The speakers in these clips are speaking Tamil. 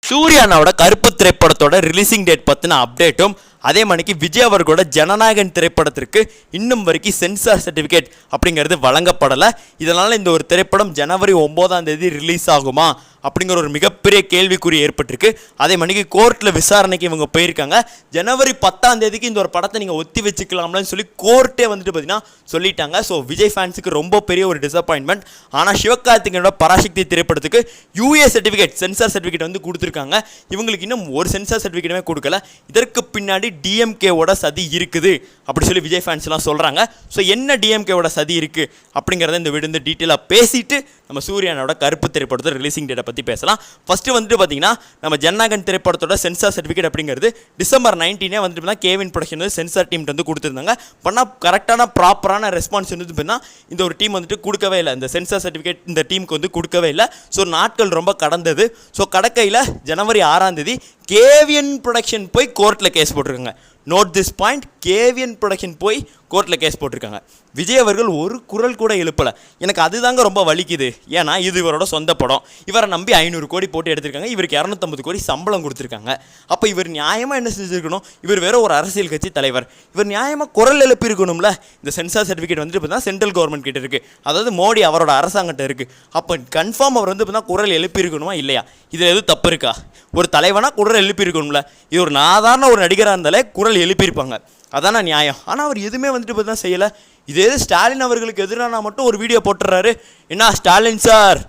சூர்யானோட கருப்பு திரைப்படத்தோட ரிலீசிங் டேட் பற்றின அப்டேட்டும் அதே மணிக்கு விஜய் அவர்களோட ஜனநாயகன் திரைப்படத்திற்கு இன்னும் வரைக்கும் சென்சார் சர்டிஃபிகேட் அப்படிங்கிறது வழங்கப்படலை. இதனால் இந்த ஒரு திரைப்படம் ஜனவரி 9 ரிலீஸ் ஆகுமா அப்படிங்கிற ஒரு மிகப்பெரிய கேள்விக்குறி ஏற்பட்டிருக்கு. அதே மணிக்கு கோர்ட்டில் விசாரணைக்கு இவங்க போயிருக்காங்க. ஜனவரி 10 இந்த ஒரு படத்தை நீங்கள் ஒத்தி வச்சுக்கலாம்னு சொல்லி கோர்ட்டே வந்துட்டு பார்த்தீங்கன்னா சொல்லிட்டாங்க. ஸோ விஜய் ஃபேன்ஸுக்கு ரொம்ப பெரிய ஒரு டிசப்பாயின்மெண்ட். ஆனால் சிவகார்த்திகேயனோட பராசக்தி திரைப்படத்துக்கு யூஏ சர்டிஃபிகேட் சென்சார் சர்டிஃபிகேட் வந்து கொடுத்துருக்காங்க. இவங்களுக்கு இன்னும் ஒரு சென்சார் சர்டிஃபிகேட்டுமே கொடுக்கல. இதற்கு பின்னாடி டிஎம்கேவோட சதி இருக்குது அப்படி சொல்லி விஜய் ஃபேன்ஸ்லாம் சொல்கிறாங்க. ஸோ என்ன டிஎம்கேவோட சதி இருக்குது அப்படிங்கிறத இந்த வீடு வந்து டீட்டெயிலாக பேசிட்டு நம்ம சூர்யானோட கருப்பு திரைப்படத்தோட ரிலீசிங் டேட்டை பற்றி பேசலாம். ஃபஸ்ட்டு வந்துட்டு பார்த்தீங்கன்னா நம்ம ஜனநாயகன் திரைப்படத்தோட சென்சார் சர்டிஃபிகேட் அப்படிங்கிறது டிசம்பர் 19 வந்துட்டு கேவின் ப்ரொடக்ஷன் வந்து சென்சார் டீம் வந்து கொடுத்துருந்தாங்க. பண்ணால் கரெக்டான ப்ராப்பரான ரெஸ்பான்ஸ் வந்து பார்த்தீங்கன்னா இந்த ஒரு டீம் வந்துட்டு கொடுக்கவே இல்லை. இந்த சென்சார் சர்டிஃபிகேட் இந்த டீமுக்கு வந்து கொடுக்கவே இல்லை. ஸோ நாட்கள் ரொம்ப கடந்தது. ஸோ கடக்கையில் ஜனவரி 6 கேவியன் ப்ரொடக்ஷன் போய் கோர்ட்டில் கேஸ் போட்டிருக்காங்க. Note this point, Kaviyan production போய் கோர்ட்டில் கேஸ் போட்டிருக்காங்க. விஜய் அவர்கள் ஒரு குரல் கூட எழுப்பலை. எனக்கு அதுதாங்க ரொம்ப வலிக்குது. ஏன்னா இது இவரோட சொந்த படம். இவரை நம்பி 500 கோடி போட்டு எடுத்திருக்காங்க. இவருக்கு 250 கோடி சம்பளம் கொடுத்துருக்காங்க. அப்போ இவர் நியாயமாக என்ன செஞ்சுருக்கணும்? இவர் வேற ஒரு அரசியல் கட்சி தலைவர். இவர் நியாயமாக குரல் எழுப்பியிருக்கணும்ல. இந்த சென்சார் சர்டிஃபிகேட் வந்துட்டு பார்த்தா சென்ட்ரல் கவர்மெண்ட் கிட்ட இருக்குது, அதாவது மோடி அவரோட அரசாங்கத்தை இருக்குது. அப்போ கன்ஃபார்ம் அவர் வந்து பார்த்தா குரல் எழுப்பியிருக்கணுமா இல்லையா? இதில் எதுவும் தப்பு இருக்கா? ஒரு தலைவனாக குரல் எழுப்பியிருக்கணும்ல. இது ஒரு சாதாரண ஒரு நடிகராக இருந்தாலே குரல் எழுப்பியிருப்பாங்க, அதான நியாயம். ஆனால் அவர் எதுவுமே வந்துட்டு பார்த்தா செய்யலை. இதே ஸ்டாலின் அவர்களுக்கு எதிரான மட்டும் ஒரு வீடியோ போட்டுறாரு. என்ன ஸ்டாலின் சார்,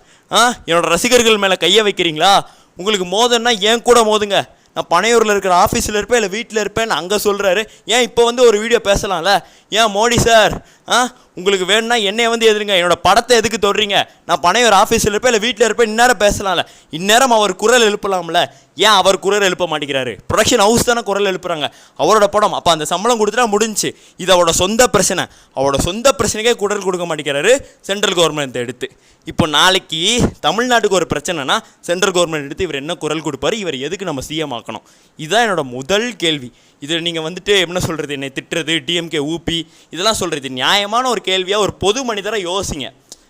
என்னோட ரசிகர்கள் மேலே கையை வைக்கிறீங்களா? உங்களுக்கு மோதன்னா ஏன் கூட மோதுங்க, நான் பனையூரில் இருக்கிற ஆஃபீஸில் இருப்பேன் இல்லை வீட்டில் இருப்பேன்னு அங்கே சொல்கிறாரு. ஏன் இப்போ வந்து ஒரு வீடியோ பேசலாம்ல? ஏன் மோடி சார் உங்களுக்கு வேணும்னா என்னைய வந்து எதிருங்க, என்னோட படத்தை எதுக்கு தொடுறீங்க? நான் பனையூர் ஆஃபீஸில் இருப்பேன் இல்லை வீட்டில் இருப்பேன், இந்நேரம் பேசலாம்ல. இந்நேரம் அவர் குரல் எழுப்பலாம்ல. ஏன் அவர் குரல் எழுப்ப மாட்டேங்கிறாரு? ப்ரொடக்ஷன் ஹவுஸ் தானே குரல் எழுப்புறாங்க, அவரோட படம். அப்போ அந்த சம்பளம் கொடுத்துட்டா முடிஞ்சு. இது அவரோட சொந்த பிரச்சனை. அவரோட சொந்த பிரச்சனைக்கே குரல் கொடுக்க மாட்டேங்கிறாரு சென்ட்ரல் கவர்மெண்ட் எடுத்து. இப்போ நாளைக்கு தமிழ்நாட்டுக்கு ஒரு பிரச்சனைனா சென்ட்ரல் கவர்மெண்ட் எடுத்து இவர் என்ன குரல் கொடுப்பாரு? இவர் எதுக்கு நம்ம சிஎம் ஆக்கணும்? இதுதான் என்னோட முதல் கேள்வி. இதில் நீங்கள் வந்துட்டு என்ன சொல்கிறது, என்னை திட்டுறது, டிஎம்கே ஊபி இதெல்லாம் சொல்கிறது நியாயமான ஒரு கேள்வியாக ஒரு பொது மனிதராக யோசிங்க.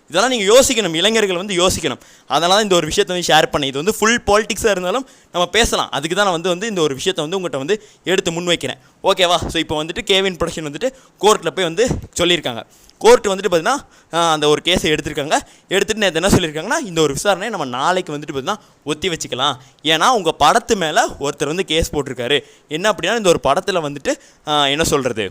இதெல்லாம் நீங்கள் யோசிக்கணும், இளைஞர்கள் வந்து யோசிக்கணும். அதனால தான் இந்த ஒரு விஷயத்தை வந்து ஷேர் பண்ணி, இது வந்து ஃபுல் பாலிட்டிக்ஸாக இருந்தாலும் நம்ம பேசலாம். அதுக்கு தான் நான் வந்து இந்த ஒரு விஷயத்தை வந்து உங்கள்கிட்ட வந்து எடுத்து முன்வைக்கிறேன். ஓகேவா? ஸோ இப்போ வந்துட்டு கேவின் ப்ரொடக்ஷன் வந்துட்டு கோர்ட்டில் போய் வந்து சொல்லியிருக்காங்க. கோர்ட் வந்துட்டு பார்த்தீங்கன்னா அந்த ஒரு கேஸை எடுத்திருக்காங்க. எடுத்துகிட்டு நேற்று என்ன சொல்லியிருக்காங்கன்னா, இந்த ஒரு விசாரணையை நம்ம நாளைக்கு வந்துட்டு பார்த்தீங்கன்னா ஒத்தி வச்சுக்கலாம். ஏன்னா உங்கள் படத்து மேலே ஒருத்தர் வந்து கேஸ் போட்டிருக்காரு. என்ன அப்படின்னா, இந்த ஒரு படத்தில் வந்துட்டு என்ன சொல்கிறது,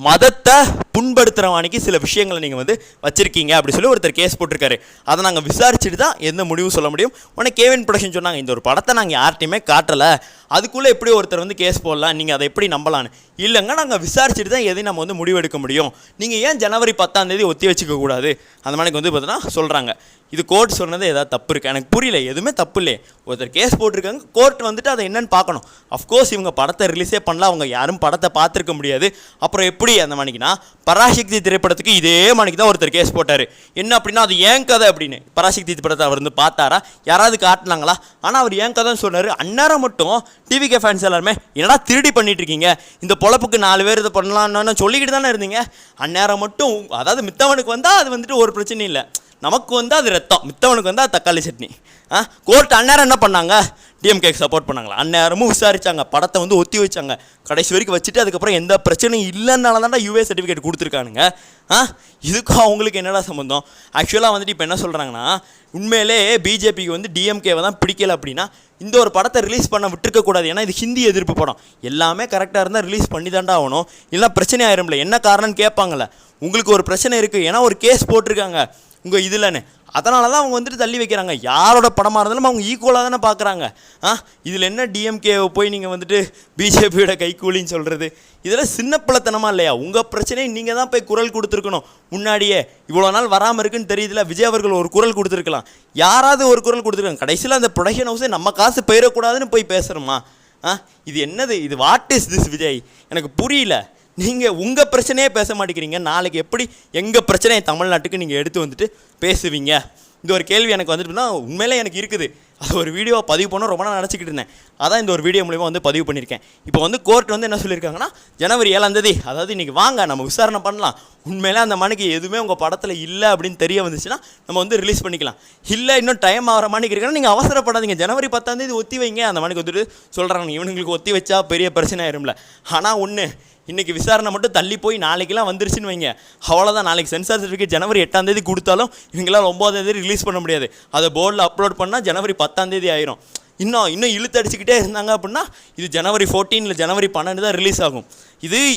மதத்தை புண்படுத்துகிறவானிக்கு சில விஷயங்களை நீங்கள் வந்து வச்சுருக்கீங்க அப்படி சொல்லி ஒருத்தர் கேஸ் போட்டிருக்காரு. அதை நாங்கள் விசாரிச்சுட்டு தான் எந்த முடிவும் சொல்ல முடியும். உடனே கேவின் ப்ரொடக்ஷன் சொன்னாங்க, இந்த ஒரு படத்தை நாங்கள் யார்ட்டையுமே காட்டலை, அதுக்குள்ளே எப்படி ஒருத்தர் வந்து கேஸ் போடலாம், நீங்கள் அதை எப்படி நம்பலான்னு. இல்லைங்க, நாங்கள் விசாரிச்சுட்டு தான் எதையும் நம்ம வந்து முடிவெடுக்க முடியும். நீங்கள் ஏன் ஜனவரி 10 ஒத்தி வச்சுக்கக்கூடாது அந்த மாதிரி வந்து பார்த்தீங்கன்னா சொல்கிறாங்க. இது கோர்ட் சொன்னது ஏதாவது தப்பு இருக்குது? எனக்கு புரியல. எதுவுமே தப்பு இல்லையே. ஒருத்தர் கேஸ் போட்டிருக்காங்க, கோர்ட் வந்துட்டு அதை என்னென்னு பார்க்கணும். அஃப்கோர்ஸ் இவங்க படத்தை ரிலீஸே பண்ணலாம், அவங்க யாரும் படத்தை பார்த்துருக்க முடியாது. அப்புறம் எப்படி அந்த மணிக்குனா பராசக்தி திரைப்படத்துக்கு இதே மணிக்கு தான் ஒருத்தர் கேஸ் போட்டார். என்ன அப்படின்னா, அது ஏன் கதை அப்படின்னு. பராசக்தி திரைப்படத்தை அவர் வந்து பார்த்தாரா, யாராவது காட்டினாங்களா? ஆனால் அவர் ஏன் கதைன்னு சொன்னார். அந்நேரம் மட்டும் டிவிகே ஃபேன்ஸ் எல்லாருமே என்னடா திருடி பண்ணிட்டு இருக்கீங்க, இந்த பொழப்புக்கு 4 பேர் இதை பண்ணலான்னு சொல்லிக்கிட்டு தானே இருந்தீங்க. அந்நேரம் மட்டும், அதாவது மித்தவனுக்கு வந்தால் அது வந்துட்டு ஒரு பிரச்சனையும் இல்லை, நமக்கு வந்து அது ரத்தம், மித்தவனுக்கு வந்து அது தக்காளி சட்னி. கோர்ட் அந்நேரம் என்ன பண்ணாங்க? டிஎம்கேக்கு சப்போர்ட் பண்ணாங்களா? அந்நேரமும் விசாரித்தாங்க, படத்தை வந்து ஒத்தி வச்சாங்க, கடைசி வரைக்கும் வச்சுட்டு அதுக்கப்புறம் எந்த பிரச்சனையும் இல்லைன்னால தான்டா யூஏ சர்டிஃபிகேட் கொடுத்துருக்கானுங்க. இதுக்கும் அவங்களுக்கு என்னடா சம்மந்தம்? ஆக்சுவலாக வந்துட்டு இப்போ என்ன சொல்கிறாங்கன்னா, உண்மையிலே பிஜேபிக்கு வந்து டிஎம்கேவை தான் பிடிக்கல அப்படின்னா இந்த ஒரு படத்தை ரிலீஸ் பண்ண விட்டுருக்கக்கூடாது. ஏன்னா இது ஹிந்தி எதிர்ப்பு படம். எல்லாமே கரெக்டாக இருந்தால் ரிலீஸ் பண்ணி தாண்டா ஆகணும். இல்லைனா பிரச்சனை ஆயிரும்ல. என்ன காரணம்னு கேட்பாங்கள்ல. உங்களுக்கு ஒரு பிரச்சனை இருக்குது, ஏன்னா ஒரு கேஸ் போட்டிருக்காங்க உங்கள் இதில்னு, அதனால தான் அவங்க வந்துட்டு தள்ளி வைக்கிறாங்க. யாரோட படமாக இருந்தாலும் அவங்க ஈக்குவலாக தானே பார்க்குறாங்க. இதில் என்ன டிஎம்கேவை போய் நீங்கள் வந்துட்டு பிஜேபியோட கைக்கூலின்னு சொல்கிறது, இதெல்லாம் சின்ன பிள்ளைத்தனமாக இல்லையா? உங்கள் பிரச்சனையை நீங்கள் தான் போய் குரல் கொடுத்துருக்கணும் முன்னாடியே. இவ்வளோ நாள் வராமல் இருக்குன்னு தெரியுதுல. விஜய் அவர்கள் ஒரு குரல் கொடுத்துருக்கலாம், யாராவது ஒரு குரல் கொடுத்துருக்காங்க. கடைசியில் அந்த ப்ரொடக்ஷன் ஹவுஸே நம்ம காசு போயிடக்கூடாதுன்னு போய் பேசுகிறோமா? இது என்னது? இது வாட் இஸ் திஸ் விஜய்? எனக்கு புரியல. நீங்கள் உங்கள் பிரச்சனையே பேச மாட்டேங்கிறீங்க. நாளைக்கு எப்படி எங்கள் பிரச்சனையை தமிழ்நாட்டுக்கு நீங்கள் எடுத்து வந்துட்டு பேசுவீங்க? இந்த ஒரு கேள்வி எனக்கு வந்துட்டு தான் உண்மையிலே எனக்கு இருக்குது. அது ஒரு வீடியோவை பதிவு பண்ண ரொம்ப நாள் நினச்சிக்கிட்டு இருந்தேன். அதான் இந்த ஒரு வீடியோ மூலிமா வந்து பதிவு பண்ணியிருக்கேன். இப்போ வந்து கோர்ட் வந்து என்ன சொல்லியிருக்காங்கன்னா, ஜனவரி 7 அதாவது இன்றைக்கி வாங்க நம்ம விசாரணை பண்ணலாம், உண்மையிலே அந்த மணிக்கு எதுவுமே உங்கள் படத்தில் இல்லை அப்படின்னு தெரிய வந்துச்சுன்னா நம்ம வந்து ரிலீஸ் பண்ணிக்கலாம். இல்லை இன்னும் டைம் ஆகிற மணிக்கு இருக்குன்னா நீங்கள் அவசரப்படாதீங்க. ஜனவரி 10 ஒத்தி வைங்க. அந்த மணிக்கு வந்துட்டு சொல்கிறாங்க இவனுங்களுக்கு ஒத்தி வச்சா பெரிய பிரச்சனை ஆயிரும்ல. ஆனால் ஒன்று, இன்றைக்கி விசாரணை மட்டும் தள்ளி போய் நாளைக்கெல்லாம் வந்துருச்சுன்னு வைங்க, அவ்வளோதான். நாளைக்கு சென்சார் சர்டிஃபிகேட் ஜனவரி 8 கொடுத்தாலும் இவங்களால் 9 ரிலீஸ் பண்ண முடியாது. அதை போர்டில் அப்லோட் பண்ணால் ஜனவரி 10 ஆயிரும். இன்னும் இழுத்து அடிச்சுக்கிட்டே இருந்தாங்க அப்படின்னா இது ஜனவரி 14 இல்லை ஜனவரி 12 தான் ரிலீஸ் ஆகும்.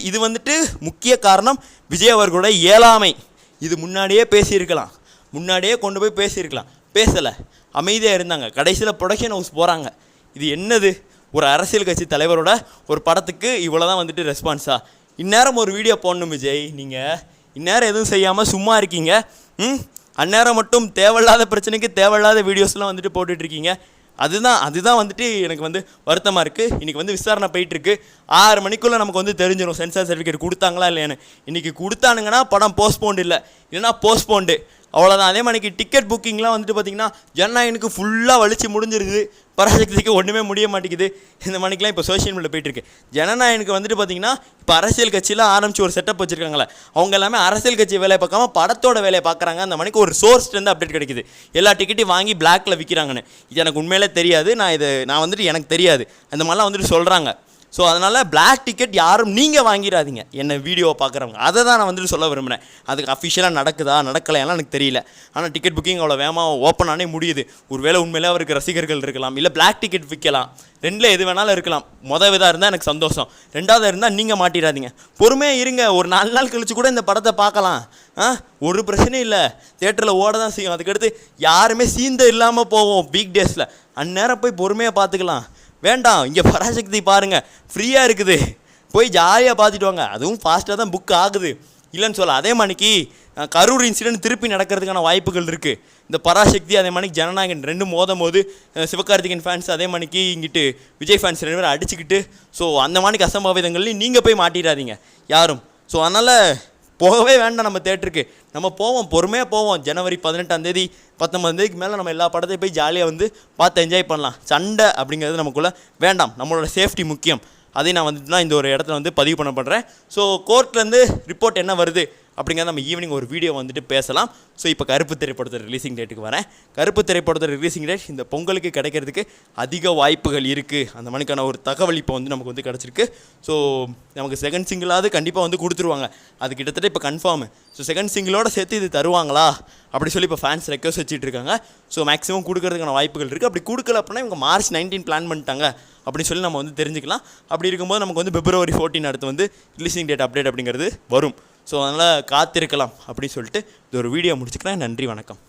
இது வந்துட்டு முக்கிய காரணம் விஜய் அவர்களோட இயலாமை. இது முன்னாடியே பேசியிருக்கலாம், முன்னாடியே கொண்டு போய் பேசியிருக்கலாம். பேசலை, அமைதியாக இருந்தாங்க. கடைசியில் ப்ரொடக்ஷன் ஹவுஸ் போகிறாங்க. இது என்னது? ஒரு அரசியல் கட்சி தலைவரோட ஒரு படத்துக்கு இவ்வளோ தான் வந்துட்டு ரெஸ்பான்ஸா? இந்நேரம் ஒரு வீடியோ போடணும் விஜய். நீங்கள் இந்நேரம் எதுவும் செய்யாமல் சும்மா இருக்கீங்க. அந்நேரம் மட்டும் தேவையில்லாத பிரச்சனைக்கு தேவையில்லாத வீடியோஸ்லாம் வந்துட்டு போட்டுட்ருக்கீங்க. அதுதான் வந்துட்டு எனக்கு வந்து வருத்தமாக இருக்குது. இன்றைக்கி வந்து விசாரணை போயிட்டுருக்கு. 6 மணிக்குள்ளே நமக்கு வந்து தெரிஞ்சிடும் சென்சார் சர்டிஃபிகேட் கொடுத்தாங்களா இல்லையான்னு. இன்றைக்கி கொடுத்தானுங்கன்னா படம் போஸ்ட்போண்டு, இல்லைன்னா போஸ்ட்போண்டு, அவ்வளோதான். அதே மாதிரிக்கு டிக்கெட் புக்கிங்லாம் வந்துட்டு பார்த்திங்கன்னா ஜனநாயகனுக்கு ஃபுல்லாக வலிச்சு முடிஞ்சிருது, பராசக்திக்கு ஒன்றுமே முடிய மாட்டேங்குது. இந்த மணிக்கெலாம் இப்போ சோஷியல் மீடியா போயிட்டுருக்கு. ஜனநாயகனுக்கு வந்துட்டு பார்த்திங்கன்னா இப்போ அரசியல் கட்சியெலாம் ஆரம்பித்து ஒரு செட்டப் வச்சுருக்காங்களே, அவங்க எல்லாமே அரசியல் கட்சி வேலையை பார்க்காம படத்தோட வேலையை பார்க்குறாங்க. அந்த மணிக்கு ஒரு சோர்ஸ்லேருந்து அப்டேட் கிடைக்குது. எல்லா டிக்கெட்டையும் வாங்கி பிளாக்ல விற்கிறாங்கன்னு. இது எனக்கு உண்மையிலே தெரியாது. நான் வந்துட்டு எனக்கு தெரியாது, அந்த மாதிரிலாம் வந்துட்டு சொல்கிறாங்க. ஸோ அதனால் பிளாக் டிக்கெட் யாரும் நீங்கள் வாங்கிடாதீங்க. என்ன வீடியோவை பார்க்குறவங்க அதை தான் நான் வந்துட்டு சொல்ல விரும்புகிறேன். அதுக்கு அஃபிஷியலாக நடக்குதா நடக்கலையெல்லாம் எனக்கு தெரியல. ஆனால் டிக்கெட் புக்கிங் அவ்வளோ வேகமாக ஓப்பன் ஆனே முடியுது. ஒருவேளை உண்மையிலே அவருக்கு ரசிகர்கள் இருக்கலாம், இல்லை பிளாக் டிக்கெட் விற்கலாம். ரெண்டில் எது வேணாலும் இருக்கலாம். விதாக இருந்தால் எனக்கு சந்தோஷம், ரெண்டாவது இருந்தால் நீங்கள் மாட்டிடாதீங்க. பொறுமையாக இருங்க. ஒரு 4 நாள் கழிச்சு கூட இந்த படத்தை பார்க்கலாம். ஒரு பிரச்சனையும் இல்லை. தியேட்டரில் ஓட தான் செய்யும். அதுக்கடுத்து யாருமே சீந்த இல்லாமல் போவோம் வீக் டேஸில். அந்நேரம் போய் பொறுமையாக பார்த்துக்கலாம். வேண்டாம், இங்கே பராசக்தி பாருங்கள், ஃப்ரீயாக இருக்குது, போய் ஜாலியாக பார்த்துட்டு வாங்க. அதுவும் ஃபாஸ்ட்டாக தான் புக் ஆகுது, இல்லைன்னு சொல்ல. அதே மணிக்கு கரூர் இன்சிடென்ட் திருப்பி நடக்கிறதுக்கான வாய்ப்புகள் இருக்குது. இந்த பராசக்தி அதே மணிக்கு ஜனநாயகன் 2 மோதும் போது சிவகார்த்திகேயன் ஃபேன்ஸ் அதே மணிக்கு இங்கிட்டு விஜய் ஃபேன்ஸ் 2 பேரும் அடிச்சுக்கிட்டு, ஸோ அந்த மணிக்கு அசம்பாவிதங்கள்லையும் நீங்கள் போய் மாட்டிடாதீங்க யாரும். ஸோ அதனால் போகவே வேண்டாம் நம்ம தேட்டருக்கு. நம்ம போவோம், பொறுமையாக போவோம். ஜனவரி 18 19 மேலே நம்ம எல்லா படத்தையும் போய் ஜாலியாக வந்து பார்த்து என்ஜாய் பண்ணலாம். சண்டை அப்படிங்கிறது நமக்குள்ளே வேண்டாம். நம்மளோட சேஃப்டி முக்கியம். அதையும் நான் வந்துட்டு தான் இந்த ஒரு இடத்துல வந்து பதிவு பண்ணப்படுறேன். ஸோ கோர்ட்லேருந்து ரிப்போர்ட் என்ன வருது அப்படிங்கிறத நம்ம ஈவினிங் ஒரு வீடியோ வந்துட்டு பேசலாம். ஸோ இப்போ கருப்பு திரைப்படத்தோட ரிலீசிங் டேட்டுக்கு வரேன். கருப்பு திரைப்படத்தோட ரிலீசிங் டேட் இந்த பொங்கலுக்கு கிடைக்கிறதுக்கு அதிக வாய்ப்புகள் இருக்குது. அந்த மணிக்கான ஒரு தகவல் இப்போ வந்து நமக்கு வந்து கிடச்சிருக்கு. ஸோ நமக்கு செகண்ட் சிங்கிளாவது கண்டிப்பாக வந்து கொடுத்துருவாங்க. அது கிட்டத்தட்ட இப்போ கன்ஃபார்மு. ஸோ செகண்ட் சிங்கிளோட சேர்த்து இது தருவாங்களா அப்படி சொல்லி இப்போ ஃபேன்ஸ் ரெக்வஸ்ட் வச்சுட்டு இருக்காங்க. ஸோ மேக்ஸிமம் கொடுக்கறதுக்கான வாய்ப்புகள் இருக்குது. அப்படி கொடுக்கல அப்படின்னா இவங்க March 19 பிளான் பண்ணிட்டாங்க அப்படின்னு சொல்லி நம்ம வந்து தெரிஞ்சுக்கலாம். அப்படி இருக்கும்போது நமக்கு வந்து February 14 அடுத்து வந்து ரிலீசிங் டேட் அப்டேட் அப்படிங்கிறது வரும். ஸோ அதனால் காத்திருக்கலாம் அப்படின்னு சொல்லிட்டு இது ஒரு வீடியோ முடிச்சுக்கிறேன். நன்றி, வணக்கம்.